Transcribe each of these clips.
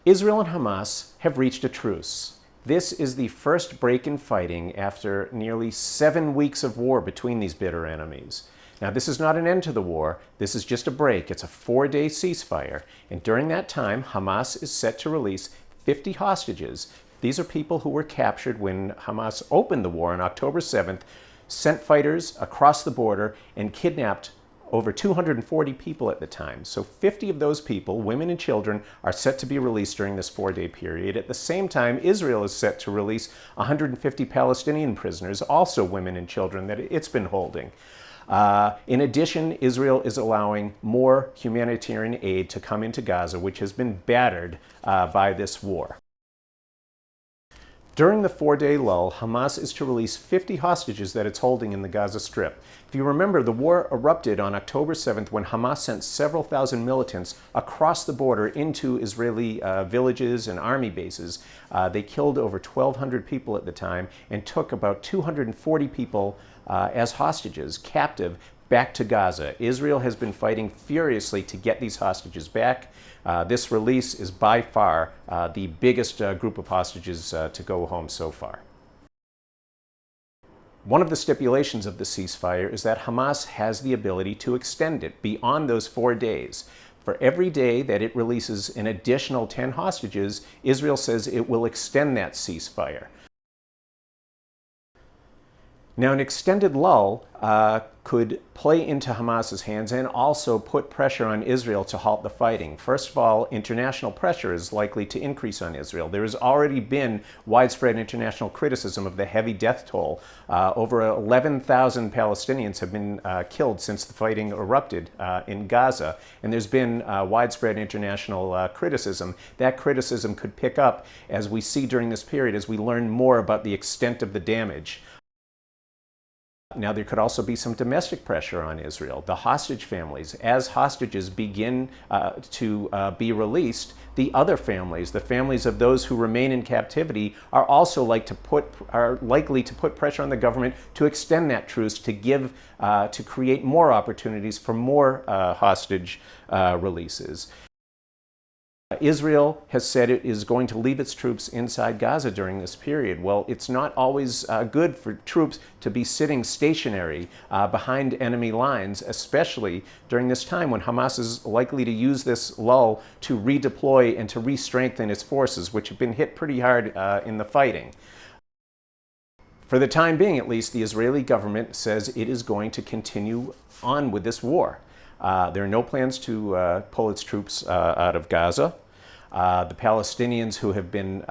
Israel and Hamas have reached a truce. This is the first break in fighting after nearly 7 weeks of war between these bitter enemies. Now, this is not an end to the war. This is just a break. It's a 4-day ceasefire. And during that time, Hamas is set to release 50 hostages. These are people who were captured when Hamas opened the war on October 7th, sent fighters across the border, and kidnapped over 240 people at the time. So 50 of those people, women and children, are set to be released during this 4-day period. At the same time, Israel is set to release 150 Palestinian prisoners, also women and children, that it's been holding. In addition, Israel is allowing more humanitarian aid to come into Gaza, which has been battered by this war. During the 4-day lull, Hamas is to release 50 hostages that it's holding in the Gaza Strip. If you remember, the war erupted on October 7th when Hamas sent several thousand militants across the border into Israeli villages and army bases. They killed over 1,200 people at the time and took about 240 people as hostages, captive, back to Gaza. Israel has been fighting furiously to get these hostages back. This release is by far the biggest group of hostages to go home so far. One of the stipulations of the ceasefire is that Hamas has the ability to extend it beyond those 4 days. For every day that it releases an additional 10 hostages, Israel says it will extend that ceasefire. Now, an extended lull could play into Hamas's hands and also put pressure on Israel to halt the fighting. First of all, international pressure is likely to increase on Israel. There has already been widespread international criticism of the heavy death toll. Over 11,000 Palestinians have been killed since the fighting erupted in Gaza, and there's been widespread international criticism. That criticism could pick up as we see during this period as we learn more about the extent of the damage. Now, there could also be some domestic pressure on Israel. The hostage families, as hostages begin to be released, the other families, the families of those who remain in captivity, are also likely to put pressure on the government to extend that truce, to create more opportunities for more hostage releases. Israel has said it is going to leave its troops inside Gaza during this period. Well, it's not always good for troops to be sitting stationary behind enemy lines, especially during this time when Hamas is likely to use this lull to redeploy and to re-strengthen its forces, which have been hit pretty hard in the fighting. For the time being, at least, the Israeli government says it is going to continue on with this war. There are no plans to pull its troops out of Gaza. The Palestinians who have been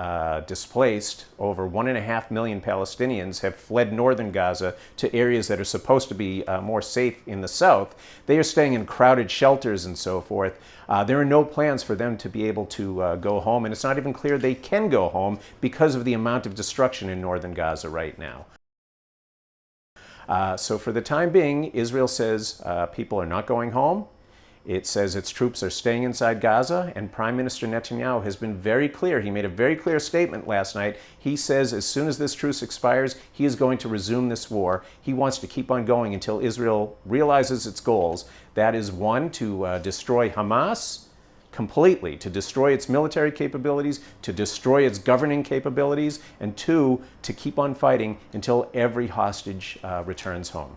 displaced, over 1.5 million Palestinians, have fled northern Gaza to areas that are supposed to be more safe in the south. They are staying in crowded shelters and so forth. There are no plans for them to be able to go home, and it's not even clear they can go home because of the amount of destruction in northern Gaza right now. So for the time being, Israel says people are not going home. It says its troops are staying inside Gaza, and Prime Minister Netanyahu has been very clear. He made a very clear statement last night. He says as soon as this truce expires, he is going to resume this war. He wants to keep on going until Israel realizes its goals. That is, one, to destroy Hamas completely, to destroy its military capabilities, to destroy its governing capabilities, and two, to keep on fighting until every hostage returns home.